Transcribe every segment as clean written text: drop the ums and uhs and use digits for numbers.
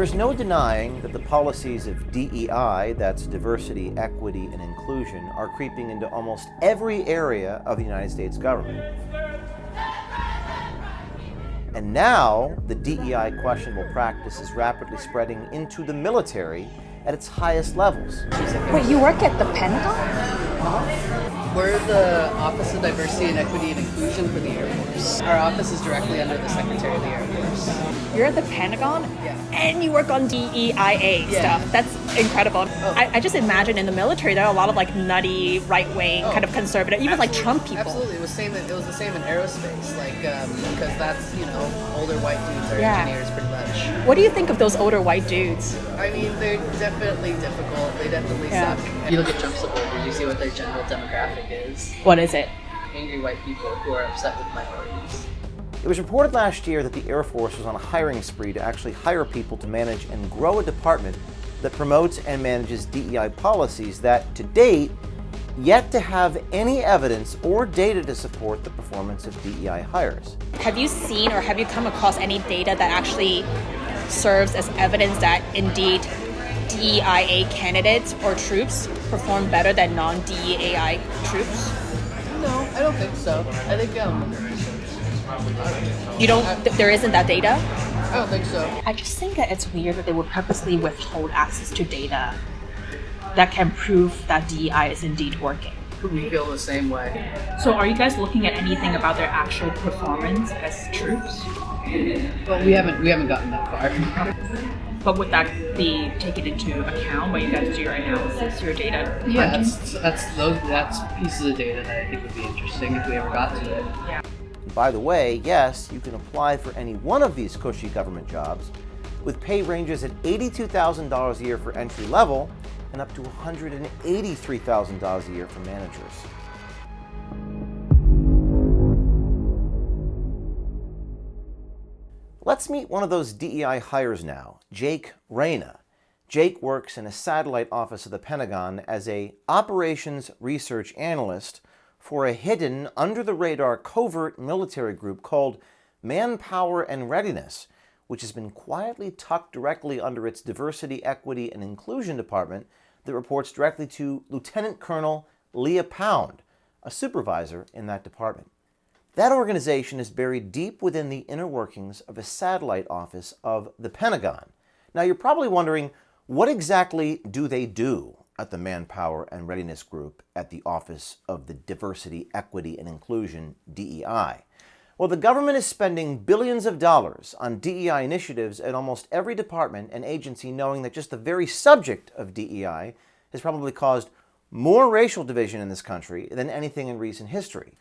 There's no denying that the policies of DEI, that's diversity, equity, and inclusion, are creeping into almost every area of the United States government. And now, the DEI questionable practice is rapidly spreading into the military at its highest levels. Wait, you work at the Pentagon? We're the Office of Diversity and Equity and Inclusion for the Air Force. Our office is directly under the Secretary of the Air Force. You're at the Pentagon? Yeah. And you work on DEIA stuff. That's incredible. Oh. I just imagine in the military there are a lot of like nutty, right-wing, kind of conservative, even like Trump people. Absolutely. It was the same in aerospace, because that's, older white dudes are engineers pretty much. What do you think of those older white dudes? I mean, they're definitely difficult. They definitely suck. You look at Trump supporters, you see what their general demographic is. What is it? Angry white people who are upset with minorities. It was reported last year that the Air Force was on a hiring spree to actually hire people to manage and grow a department that promotes and manages DEI policies that, to date, yet to have any evidence or data to support the performance of DEI hires. Have you seen or have you come across any data that actually serves as evidence that indeed DEIA candidates or troops perform better than non-DEI troops? No, I don't think so. I think, there isn't that data? I don't think so. I just think that it's weird that they would purposely withhold access to data that can prove that DEI is indeed working. We feel the same way. So are you guys looking at anything about their actual performance as troops? Well, we haven't gotten that far. But would that be taken into account when you guys do your analysis, your data? Yeah, that's pieces of data that I think would be interesting if we ever got to it. Yeah. By the way, yes, you can apply for any one of these cushy government jobs with pay ranges at $82,000 a year for entry level and up to $183,000 a year for managers. Let's meet one of those DEI hires now, Jake Reyna. Jake works in a satellite office of the Pentagon as a Operations Research Analyst for a hidden, under-the-radar covert military group called Manpower and Readiness, which has been quietly tucked directly under its Diversity, Equity, and Inclusion Department that reports directly to Lieutenant Colonel Leah Pound, a supervisor in that department. That organization is buried deep within the inner workings of a satellite office of the Pentagon. Now, you're probably wondering, what exactly do they do at the Manpower and Readiness Group at the Office of the Diversity, Equity, and Inclusion, DEI? Well, the government is spending billions of dollars on DEI initiatives at almost every department and agency, knowing that just the very subject of DEI has probably caused more racial division in this country than anything in recent history.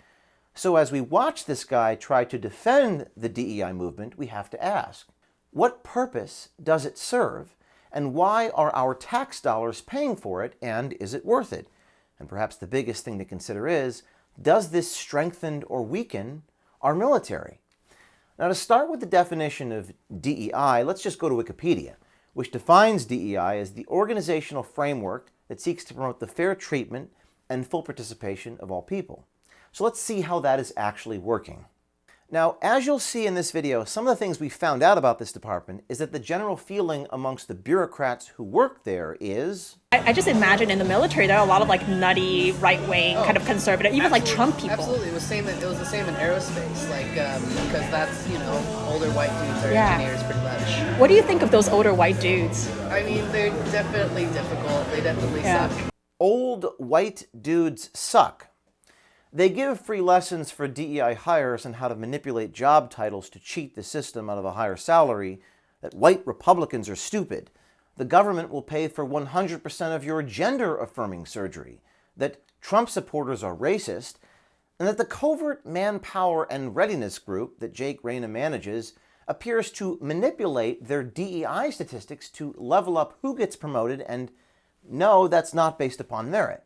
So as we watch this guy try to defend the DEI movement, we have to ask, what purpose does it serve? And why are our tax dollars paying for it, and is it worth it? And perhaps the biggest thing to consider is, does this strengthen or weaken our military? Now, to start with the definition of DEI, let's just go to Wikipedia, which defines DEI as the organizational framework that seeks to promote the fair treatment and full participation of all people. So let's see how that is actually working. Now, as you'll see in this video, some of the things we found out about this department is that the general feeling amongst the bureaucrats who work there is... I just imagine in the military there are a lot of like nutty, right-wing, kind of conservative, even like Trump people. Absolutely. It was the same in aerospace, because that's, older white dudes are engineers pretty much. What do you think of those older white dudes? I mean, they're definitely difficult. They definitely suck. Old white dudes suck. They give free lessons for DEI hires on how to manipulate job titles to cheat the system out of a higher salary, that white Republicans are stupid, the government will pay for 100% of your gender-affirming surgery, that Trump supporters are racist, and that the covert Manpower and Readiness group that Jake Reyna manages appears to manipulate their DEI statistics to level up who gets promoted, and no, that's not based upon merit.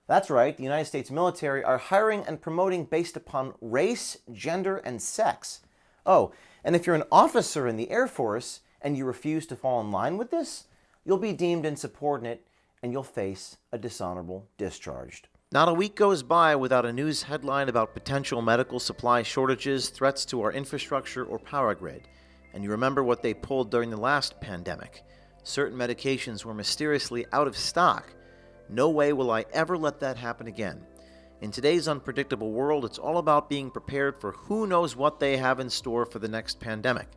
That's right, the United States military are hiring and promoting based upon race, gender, and sex. Oh, and if you're an officer in the Air Force and you refuse to fall in line with this, you'll be deemed insubordinate and you'll face a dishonorable discharge. Not a week goes by without a news headline about potential medical supply shortages, threats to our infrastructure, or power grid. And you remember what they pulled during the last pandemic. Certain medications were mysteriously out of stock. No way will I ever let that happen again. In today's unpredictable world, it's all about being prepared for who knows what they have in store for the next pandemic.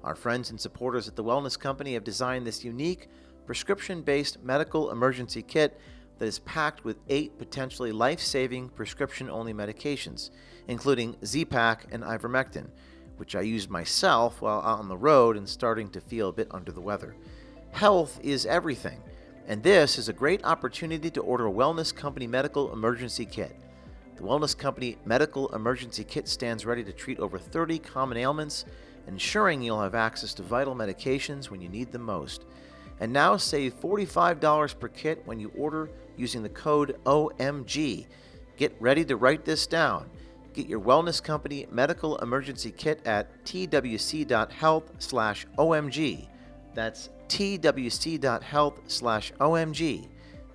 Our friends and supporters at the Wellness Company have designed this unique, prescription-based medical emergency kit that is packed with 8 potentially life-saving prescription-only medications, including Z-Pak and ivermectin, which I used myself while out on the road and starting to feel a bit under the weather. Health is everything, and this is a great opportunity to order a Wellness Company Medical Emergency Kit. The Wellness Company Medical Emergency Kit stands ready to treat over 30 common ailments, ensuring you'll have access to vital medications when you need them most. And now save $45 per kit when you order using the code OMG. Get ready to write this down. Get your Wellness Company Medical Emergency Kit at twc.health/OMG. That's twc.health/OMG.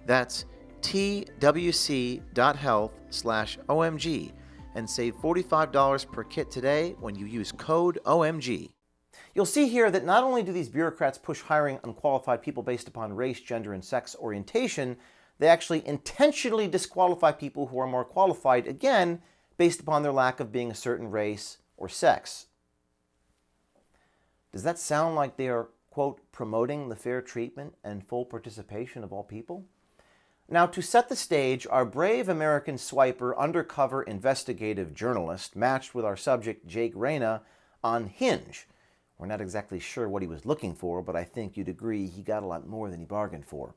That's twc.health/OMG. And save $45 per kit today when you use code OMG. You'll see here that not only do these bureaucrats push hiring unqualified people based upon race, gender, and sex orientation, they actually intentionally disqualify people who are more qualified, again, based upon their lack of being a certain race or sex. Does that sound like they are, quote, promoting the fair treatment and full participation of all people? Now, to set the stage, our brave American swiper, undercover investigative journalist, matched with our subject, Jake Reyna, on Hinge. We're not exactly sure what he was looking for, but I think you'd agree he got a lot more than he bargained for.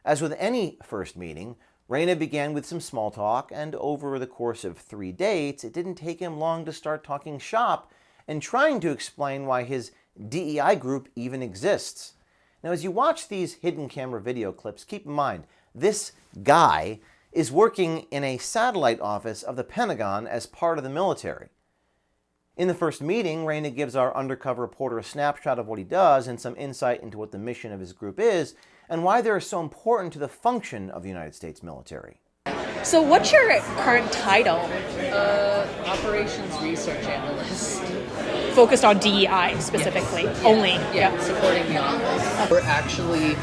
As with any first meeting, Reyna began with some small talk, and over the course of 3 dates, it didn't take him long to start talking shop and trying to explain why his DEI group even exists. Now, as you watch these hidden camera video clips, keep in mind, this guy is working in a satellite office of the Pentagon as part of the military. In the first meeting, Reyna gives our undercover reporter a snapshot of what he does and some insight into what the mission of his group is and why they're so important to the function of the United States military. So what's your current title? Operations Research Analyst. Focused on DEI specifically, Yes. only? Yeah, supporting the office. We're actually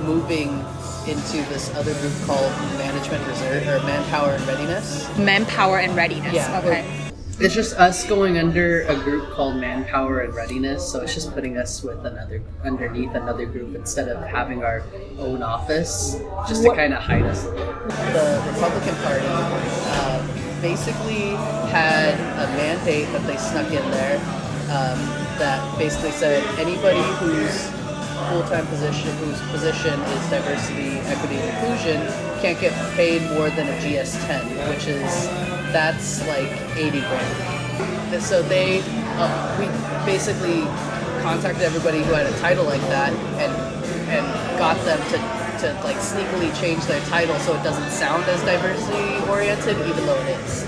moving into this other group called Manpower and Readiness. Manpower and Readiness, Yeah, okay. It's just us going under a group called Manpower and Readiness, so it's just putting us with underneath another group instead of having our own office, just to kind of hide us a little. The Republican Party basically had a mandate that they snuck in there that basically said anybody whose whose position is diversity, equity, and inclusion can't get paid more than a GS-10, which is that's like 80 grand. And so we basically contacted everybody who had a title like that and got them to like sneakily change their title so it doesn't sound as diversity oriented, even though it is.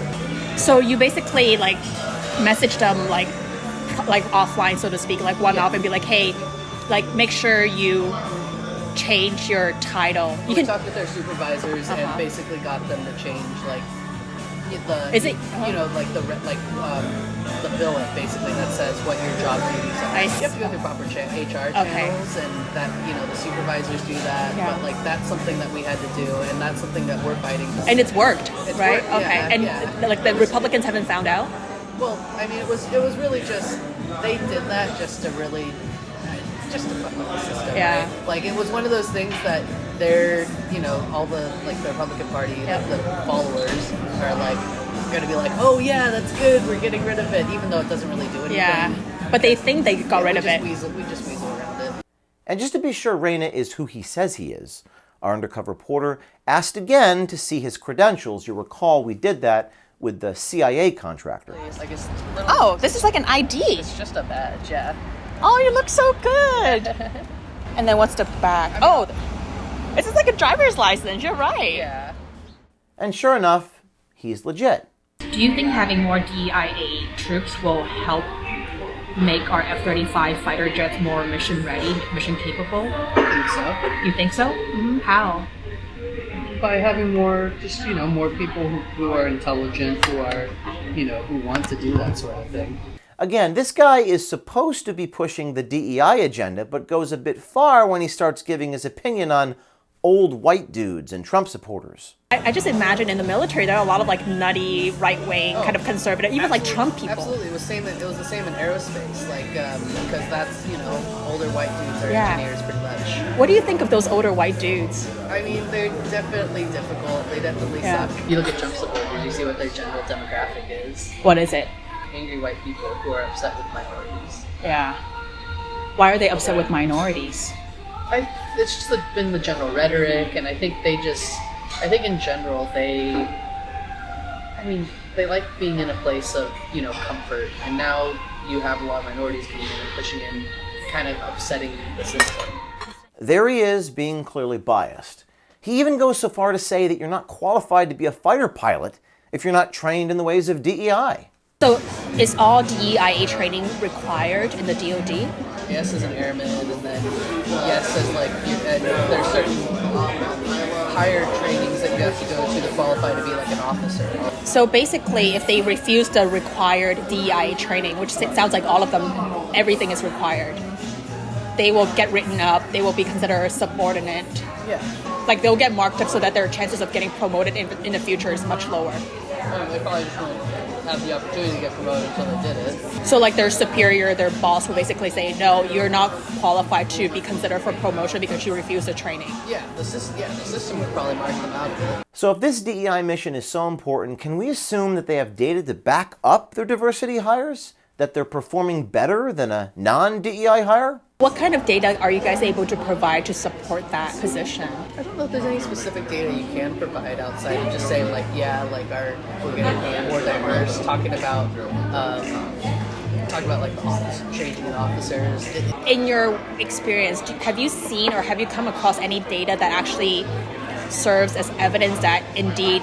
So you basically like message them like offline, so to speak, like one-off, and be like, hey, like make sure you change your title. We talked with their supervisors and basically got them to change like the Is it the billet basically that says what your job duties are. I see. You have to go through proper HR channels, and that the supervisors do that. Yeah. But like that's something that we had to do, and that's something that we're fighting. And it's worked, right? worked, okay. yeah, And yeah. like the Republicans haven't found out? Well, I mean, it was really just they did that just to fuck with the system. Yeah. Right? Like it was one of those things that they're all the like the Republican Party, Yep. the followers are like going to be like, oh yeah, that's good, we're getting rid of it, even though it doesn't really do anything. Yeah. But they think they got rid of it. We just weasel around it. And just to be sure Reyna is who he says he is, our undercover reporter asked again to see his credentials. You'll recall we did that with the CIA contractor. I guess. Oh, this is like an ID. It's just a badge, yeah. Oh, you look so good. And then what's the back? Oh, this is like a driver's license. You're right. Yeah. And sure enough, he's legit. Do you think having more DIA troops will help make our F-35 fighter jets more mission ready, mission capable? I think so. You think so? Mm-hmm. How? By having more, just more people who are intelligent, who are, who want to do that sort of thing. Again, this guy is supposed to be pushing the DEI agenda, but goes a bit far when he starts giving his opinion on old white dudes and Trump supporters. I just imagine in the military there are a lot of like nutty, right-wing, kind of conservative, even like Trump people. Absolutely, it was the same in aerospace, like because that's older white dudes are engineers pretty much. What do you think of those older white dudes? I mean, they're definitely difficult. They definitely suck. You look at Trump supporters, you see what their general demographic is. What is it? Angry white people who are upset with minorities. Yeah. Why are they upset with minorities? It's just been the general rhetoric, and I think in general they like being in a place of comfort, and now you have a lot of minorities coming in and pushing in, kind of upsetting the system. There he is, being clearly biased. He even goes so far to say that you're not qualified to be a fighter pilot if you're not trained in the ways of DEI. So is all DEIA training required in the DoD? Yes, as an airman, and then yes, as there's certain higher trainings that you have to go to qualify to be like an officer. So basically, if they refuse the required DEIA training, which sounds like all of them, everything is required, they will get written up, they will be considered subordinate. Yeah. Like they'll get marked up so that their chances of getting promoted in the future is much lower. They probably just won't have the opportunity to get promoted until they did it. So like their superior, their boss will basically say, no, you're not qualified to be considered for promotion because you refuse the training. Yeah, the system would probably mark them out of it. So if this DEI mission is so important, can we assume that they have data to back up their diversity hires? That they're performing better than a non-DEI hire? What kind of data are you guys able to provide to support that position? I don't know if there's any specific data you can provide outside of just saying we're getting more diverse, talking about like the office changing in officers. In your experience, have you seen or have you come across any data that actually serves as evidence that indeed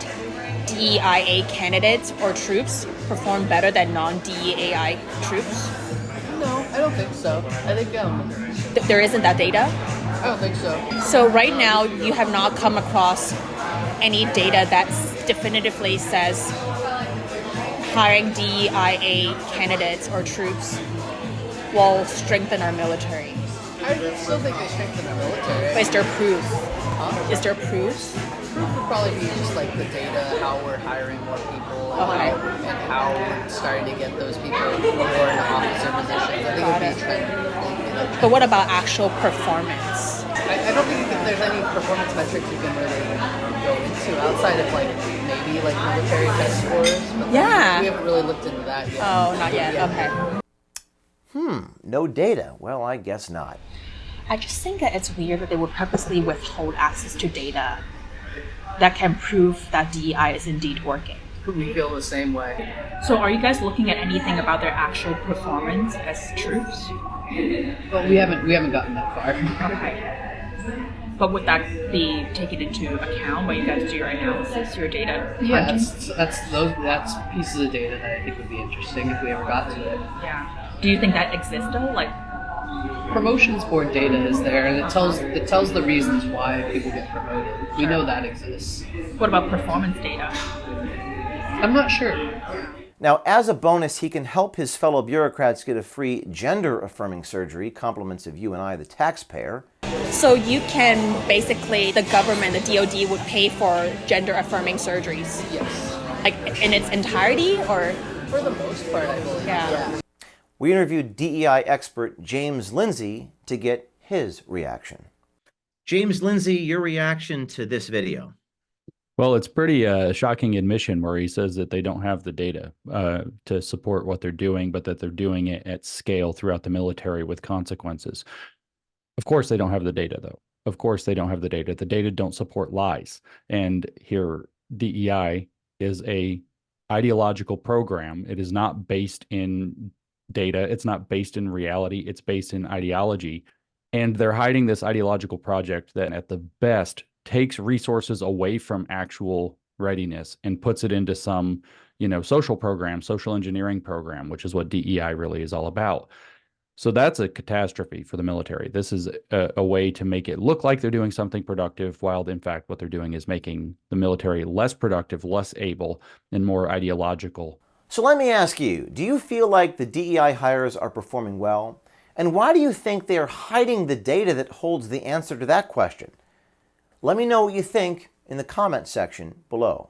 DEIA candidates or troops perform better than non-DEI troops? No, I don't think so. I think there isn't that data? I don't think so. So right now you have not come across any data that definitively says hiring DEIA candidates or troops will strengthen our military. I still think they strengthen our military. But is there proof? Huh? Is there proof? Proof would probably be just like the data, how we're hiring more people, and how we're starting to get those people more into officer positions. I think it would be a trend. But what about actual performance? I don't think there's any performance metrics you can really go into outside of maybe military test scores. But we haven't really looked into that yet. Oh, not yet. Okay. No data. Well, I guess not. I just think that it's weird that they would purposely withhold access to data that can prove that DEI is indeed working. We feel the same way. So are you guys looking at anything about their actual performance as troops? Well, we haven't gotten that far. Okay. But would that be taken into account when you guys do your analysis, your data? Yeah, that's pieces of data that I think would be interesting if we ever got to it. Yeah. Do you think that exists though? Promotions board data is there, and it tells the reasons why people get promoted. We know that exists. What about performance data? I'm not sure. Now, as a bonus, he can help his fellow bureaucrats get a free gender-affirming surgery, compliments of you and I, the taxpayer. So you can basically, the government, the DoD, would pay for gender-affirming surgeries? Yes. In its entirety, or? For the most part, I believe. Yeah. We interviewed DEI expert James Lindsay to get his reaction. James Lindsay, your reaction to this video? Well, it's pretty shocking admission where he says that they don't have the data to support what they're doing, but that they're doing it at scale throughout the military with consequences. Of course, they don't have the data, though. Of course, they don't have the data. The data don't support lies. And here, DEI is a ideological program. It is not based in data. It's not based in reality. It's based in ideology. And they're hiding this ideological project that at the best takes resources away from actual readiness and puts it into some, social program, social engineering program, which is what DEI really is all about. So that's a catastrophe for the military. This is a way to make it look like they're doing something productive, while in fact what they're doing is making the military less productive, less able, and more ideological. So let me ask you, do you feel like the DEI hires are performing well? And why do you think they are hiding the data that holds the answer to that question? Let me know what you think in the comment section below.